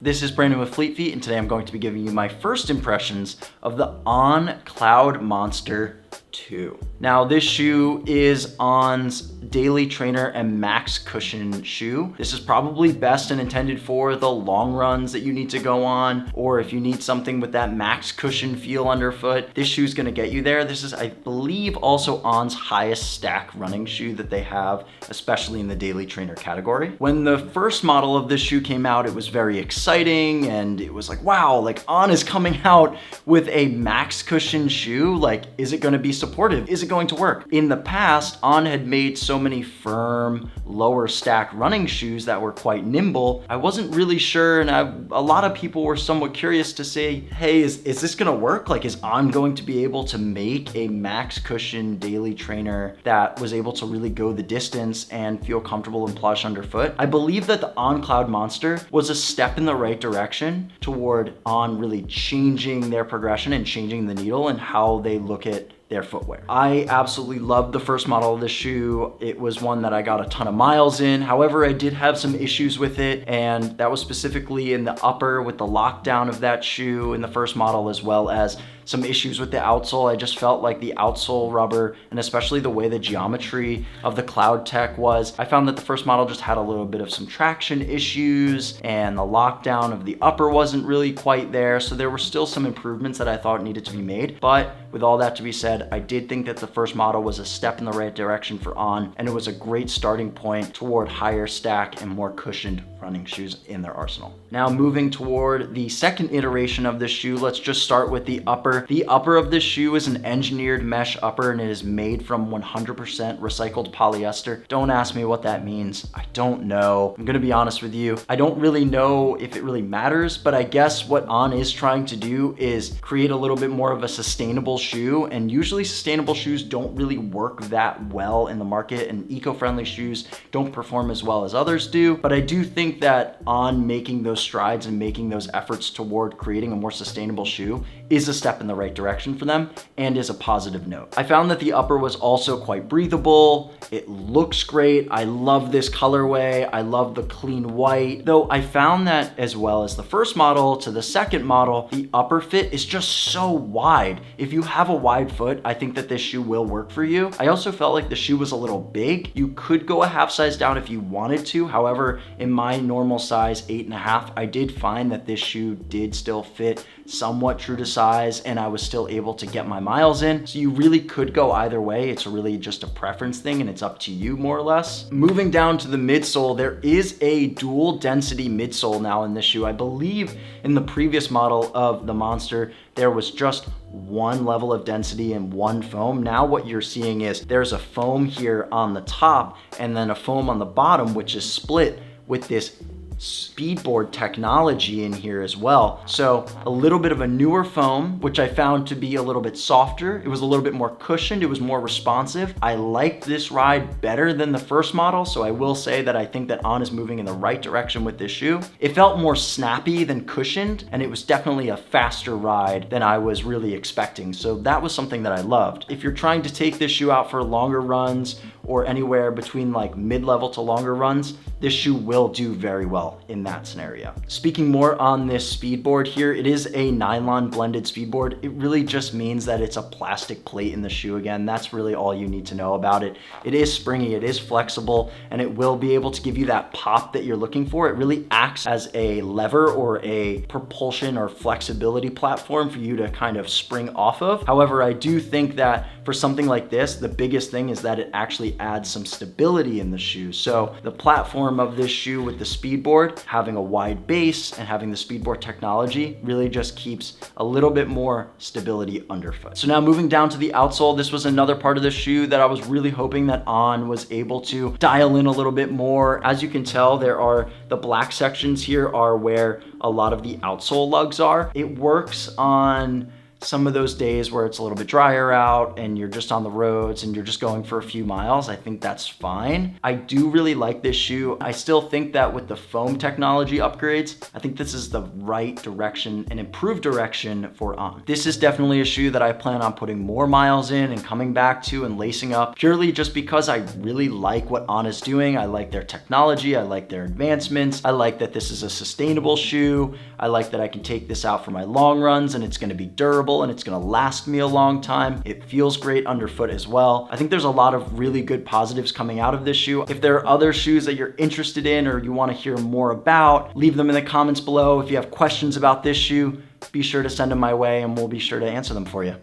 This is Brandon with Fleet Feet, and today I'm going to be giving you my first impressions of the On Cloudmonster 2. Now, this shoe is On's daily trainer and max cushion shoe. This is probably best and intended for the long runs that you need to go on, or if you need something with that max cushion feel underfoot, this shoe is going to get you there. This is, I believe, also On's highest stack running shoe that they have, especially in the daily trainer category. When the first model of this shoe came out, it was very exciting, and it was like, wow, like On is coming out with a max cushion shoe. Like, is it going to be supportive? Is it going to work? In the past, On had made so many firm, lower stack running shoes that were quite nimble. I wasn't really sure, and a lot of people were somewhat curious to say, hey, is this gonna work? Like, is On going to be able to make a max cushion daily trainer that was able to really go the distance and feel comfortable and plush underfoot? I believe that the On Cloudmonster was a step in the right direction toward On really changing their progression and changing the needle and how they look at their footwear. I absolutely loved the first model of this shoe. It was one that I got a ton of miles in. However, I did have some issues with it, and that was specifically in the upper with the lockdown of that shoe in the first model, as well as some issues with the outsole. I just felt like the outsole rubber, and especially the way the geometry of the Cloud Tech was, I found that the first model just had a little bit of some traction issues, and the lockdown of the upper wasn't really quite there. So there were still some improvements that I thought needed to be made. But with all that to be said, I did think that the first model was a step in the right direction for On, and it was a great starting point toward higher stack and more cushioned running shoes in their arsenal. Now, moving toward the second iteration of this shoe, let's just start with the upper. The upper of this shoe is an engineered mesh upper, and it is made from 100% recycled polyester. Don't ask me what that means. I don't know. I'm gonna be honest with you. I don't really know if it really matters, but I guess what On is trying to do is create a little bit more of a sustainable shoe, and usually sustainable shoes don't really work that well in the market, and eco-friendly shoes don't perform as well as others do. But I do think that On making those strides and making those efforts toward creating a more sustainable shoe is a step in the right direction for them and is a positive note. I found that the upper was also quite breathable. It looks great. I love this colorway. I love the clean white. Though I found that as well as the first model to the second model, the upper fit is just so wide. If you have a wide foot, I think that this shoe will work for you. I also felt like the shoe was a little big. You could go a half size down if you wanted to. However, in my normal size 8.5, I did find that this shoe did still fit somewhat true to size, and I was still able to get my miles in. So you really could go either way. It's really just a preference thing, and it's up to you more or less. Moving down to the midsole, there is a dual density midsole now in this shoe. I believe in the previous model of the Monster, there was just one level of density and one foam. Now what you're seeing is there's a foam here on the top and then a foam on the bottom, which is split with this Speedboard technology in here as well. So a little bit of a newer foam, which I found to be a little bit softer. It was a little bit more cushioned. It was more responsive. I liked this ride better than the first model. So I will say that I think that On is moving in the right direction with this shoe. It felt more snappy than cushioned, and it was definitely a faster ride than I was really expecting. So that was something that I loved. If you're trying to take this shoe out for longer runs or anywhere between like mid-level to longer runs, this shoe will do very well in that scenario. Speaking more on this Speedboard here, it is a nylon blended Speedboard. It really just means that it's a plastic plate in the shoe. Again, that's really all you need to know about it. It is springy, it is flexible, and it will be able to give you that pop that you're looking for. It really acts as a lever or a propulsion or flexibility platform for you to kind of spring off of. However, I do think that for something like this, the biggest thing is that it actually adds some stability in the shoe. So the platform of this shoe with the Speedboard, having a wide base and having the Speedboard technology, really just keeps a little bit more stability underfoot. So now moving down to the outsole, this was another part of the shoe that I was really hoping that On was able to dial in a little bit more. As you can tell, there are the black sections here are where a lot of the outsole lugs are. It works on some of those days where it's a little bit drier out and you're just on the roads and you're just going for a few miles, I think that's fine. I do really like this shoe. I still think that with the foam technology upgrades, I think this is the right direction and improved direction for On. This is definitely a shoe that I plan on putting more miles in and coming back to and lacing up, purely just because I really like what On is doing. I like their technology, I like their advancements, I like that this is a sustainable shoe, I like that I can take this out for my long runs and it's gonna be durable and it's gonna last me a long time. It feels great underfoot as well. I think there's a lot of really good positives coming out of this shoe. If there are other shoes that you're interested in or you wanna hear more about, leave them in the comments below. If you have questions about this shoe, be sure to send them my way and we'll be sure to answer them for you.